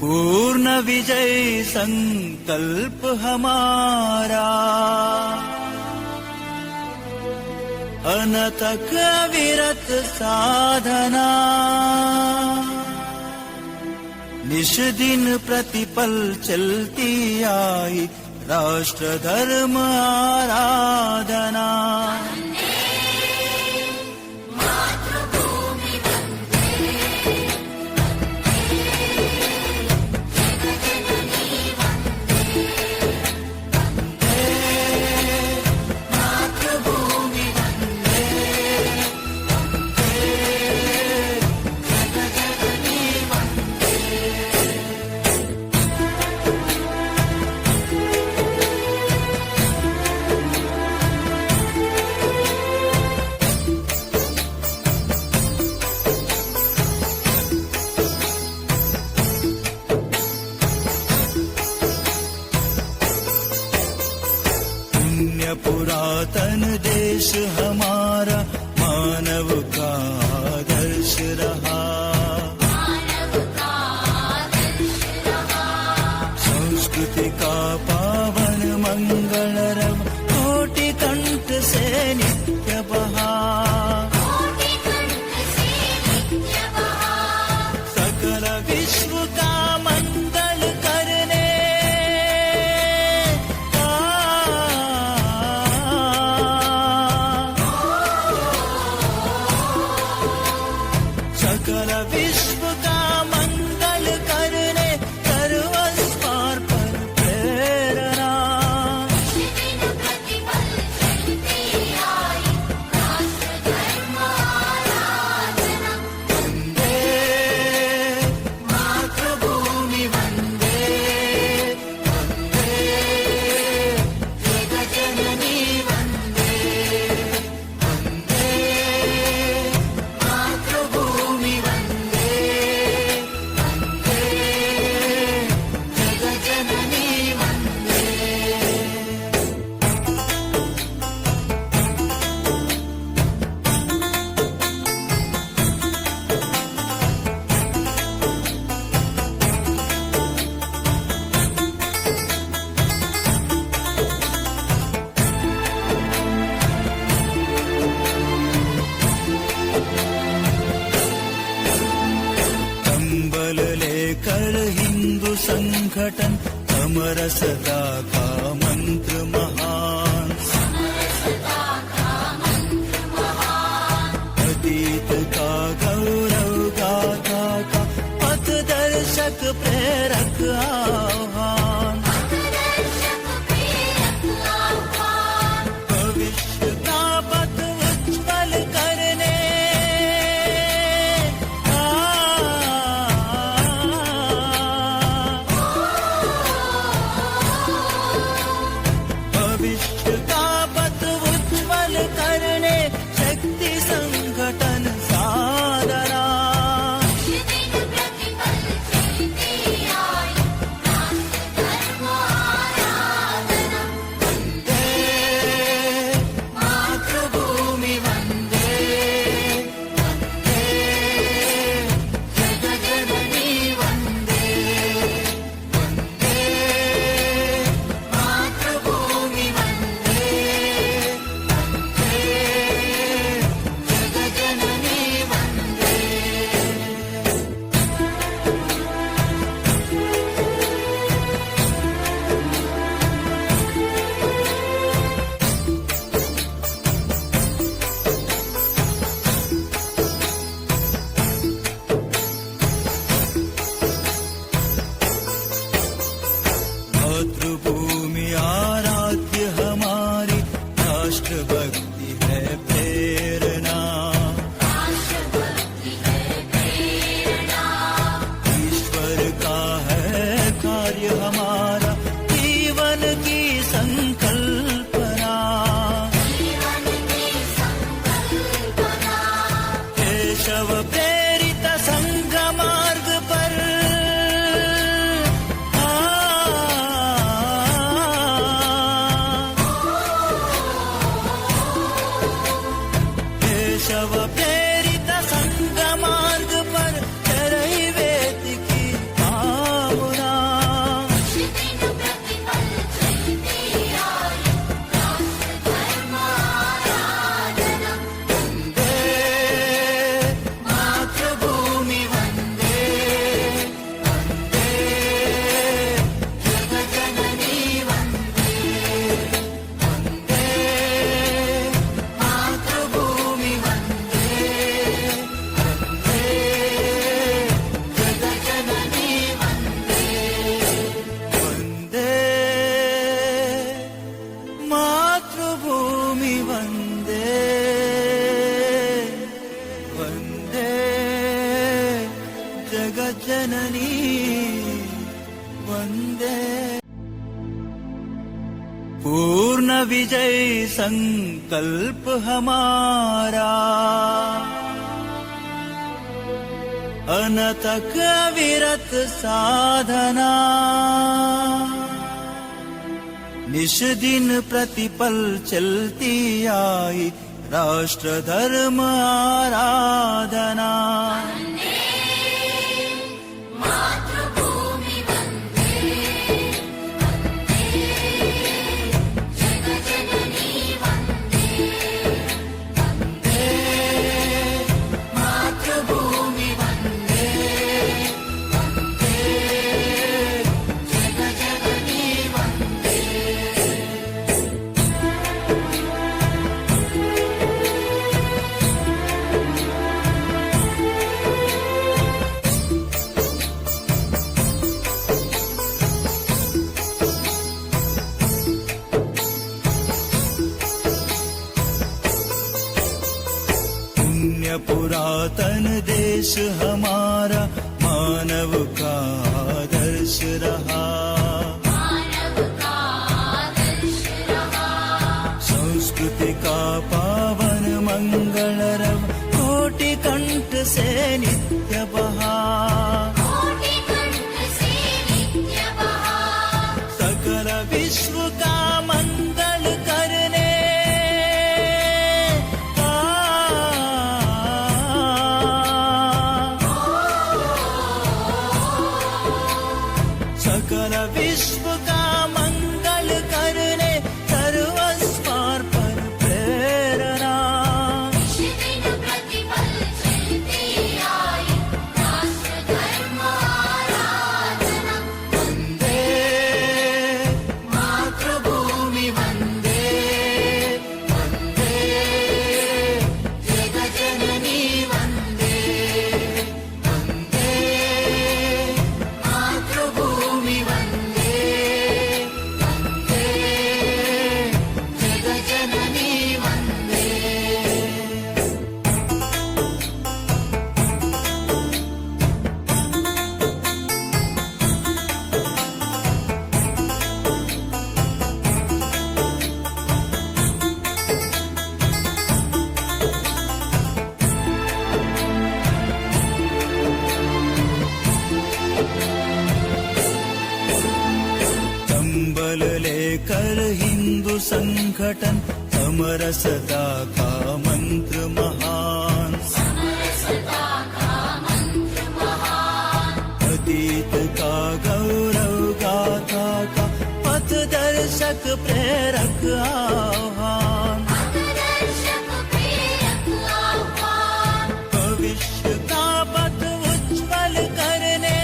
पूर्ण विजय संकल्प हमारा, अनथक अविरत साधना, निश दिन प्रतिपल चलती आई राष्ट्र धर्म आराधना। पुरातन देश हमारा मानव का आदर्श रहा, संस्कृति का पावन मंगल रव कोटि कंठ से नित्य बहा, सकल विश्व का मंगल करने सकल विश्व का मंगल करने सर्वस्वार्पण प्रेरणा। वंदे मातृभूमि वंदे, वंदे जगज्जननी वंदे, वंदे मातृभूमि वंदे, वंदे जगज्जननी वंदे। कंबल लेकर हिंदू संगठन अमर सदा का मंत्र महान, अतीत का गौरव गाथा का पथ दर्शक प्रेरक आह्वान, भविष्य का पथ उज्ज्वल करने भविष्य का पथ उज्ज्वल करने शक्ति संगठन साधना। जगज्जननी वंदे। पूर्ण विजय संकल्प हमारा, अनथक अविरत साधना, निश दिन प्रतिपल चलती आई राष्ट्र धर्म आराधना। पुरातन देश हमारा मानव का आदर्श रहा, संस्कृति का पावन मंगल रव कोटि कंठ से नित्य बहा, सकल विश्व का मंगल करने सकल विश्व का मंगल करने सर्वस्वार्पण प्रेरणा। प्रतिपल चलती आई राष्ट्र धर्म आराधना। वंदे मातृभूमि वंदे, वंदे जगज्जननी वंदे, वंदे मातृभूमि वंदे, वंदे जगज्जननी वंदे। संबल लेकर हिंदू संगठन समरसता का मंत्र महान, अतीत का गौरव गाथा का पथ दर्शक प्रेरक आह्वान, भविष्य का पथ उज्ज्वल करने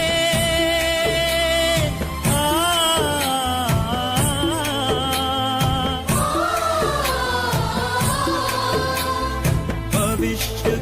भविष्य